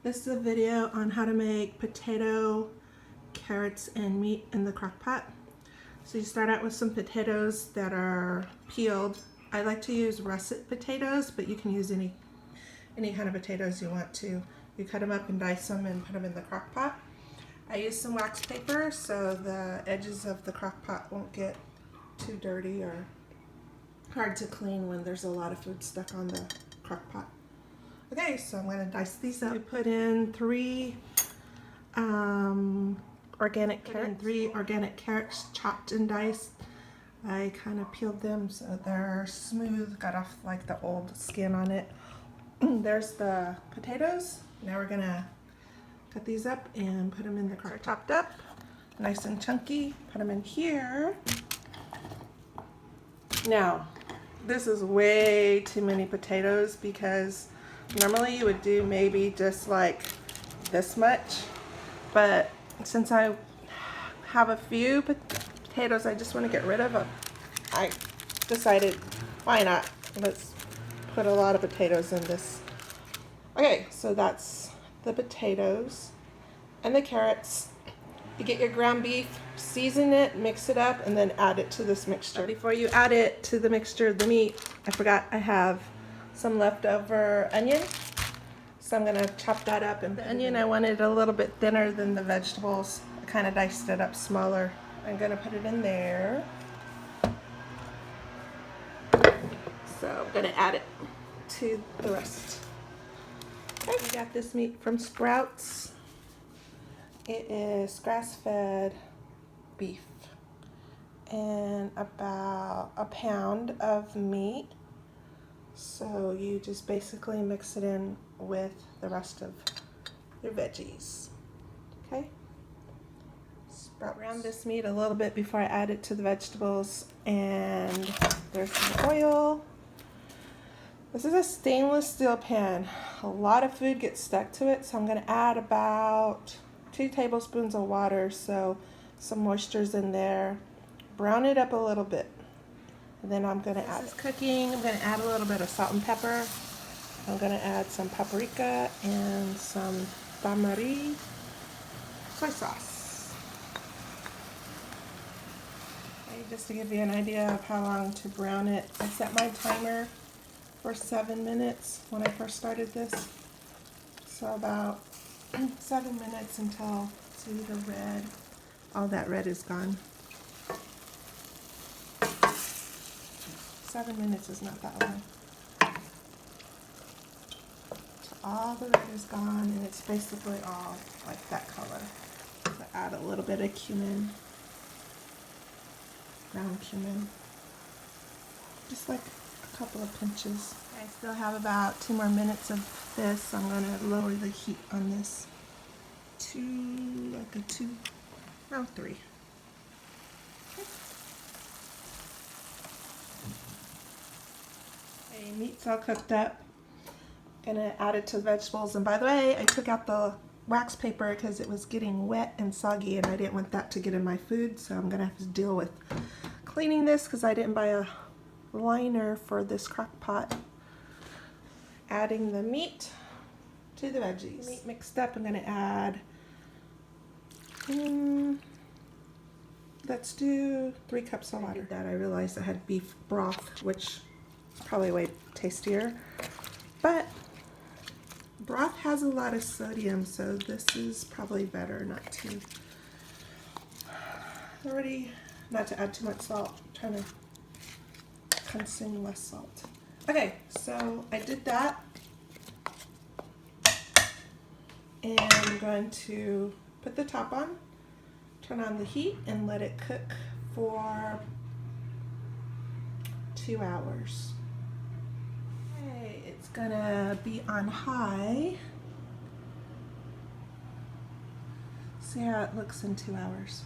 This is a video on how to make potato, carrots, and meat in the crock pot. So you start out with some potatoes that are peeled. I like to use russet potatoes, but you can use any kind of potatoes you want to. You cut them up and dice them and put them in the crock pot. I use some wax paper so the edges of the crock pot won't get too dirty or hard to clean when there's a lot of food stuck on the crock pot. Okay, so I'm going to dice these up. I put in three organic carrots chopped and diced. I kind of peeled them so they're smooth, got off like the old skin on it. There's the potatoes. Now we're going to cut these up and put them in the crock pot. Chopped up, nice and chunky. Put them in here. Now, this is way too many potatoes because normally you would do maybe just like this much, but since I have a few potatoes I just want to get rid of them, I decided why not, let's put a lot of potatoes in this. Okay, so that's the potatoes and the carrots. You get your ground beef, season it, mix it up, and then add it to this mixture. But before you add it to the mixture, the meat, I forgot I have some leftover onion, so I'm gonna chop that up. And the onion, I wanted a little bit thinner than the vegetables. I kind of diced it up smaller. I'm gonna put it in there. So I'm gonna add it to the rest. Okay, I got this meat from Sprouts. It is grass-fed beef and about a pound of meat. So you just basically mix it in with the rest of your veggies. Okay? Sprout around this meat a little bit before I add it to the vegetables. And there's some oil. This is a stainless steel pan. A lot of food gets stuck to it, so I'm going to add about 2 tablespoons of water so some moisture's in there. Brown it up a little bit. And then I'm going to add, this is cooking, I'm going to add a little bit of salt and pepper. I'm going to add some paprika and some tamari soy sauce. Okay, just to give you an idea of how long to brown it, I set my timer for 7 minutes when I first started this. So about 7 minutes until, see the red, all that red is gone. 7 minutes is not that long. So all the red is gone and it's basically all like that color. So add a little bit of cumin, ground cumin, just like a couple of pinches. I still have about 2 more minutes of this. I'm going to lower the heat on this to like a 2, around 3. Okay, meat's all cooked up. Gonna add it to the vegetables. And by the way, I took out the wax paper because it was getting wet and soggy and I didn't want that to get in my food. So I'm gonna have to deal with cleaning this because I didn't buy a liner for this crock pot. Adding the meat to the veggies. Meat mixed up, I'm going to add, let's do 3 cups of water. That I realized I had beef broth, which is probably way tastier. But broth has a lot of sodium, so this is probably better not to, not to add too much salt. I'm trying to consume less salt. Okay, so I did that, and I'm going to put the top on, turn on the heat, and let it cook for 2 hours. Okay, it's gonna be on high. See how it looks in 2 hours.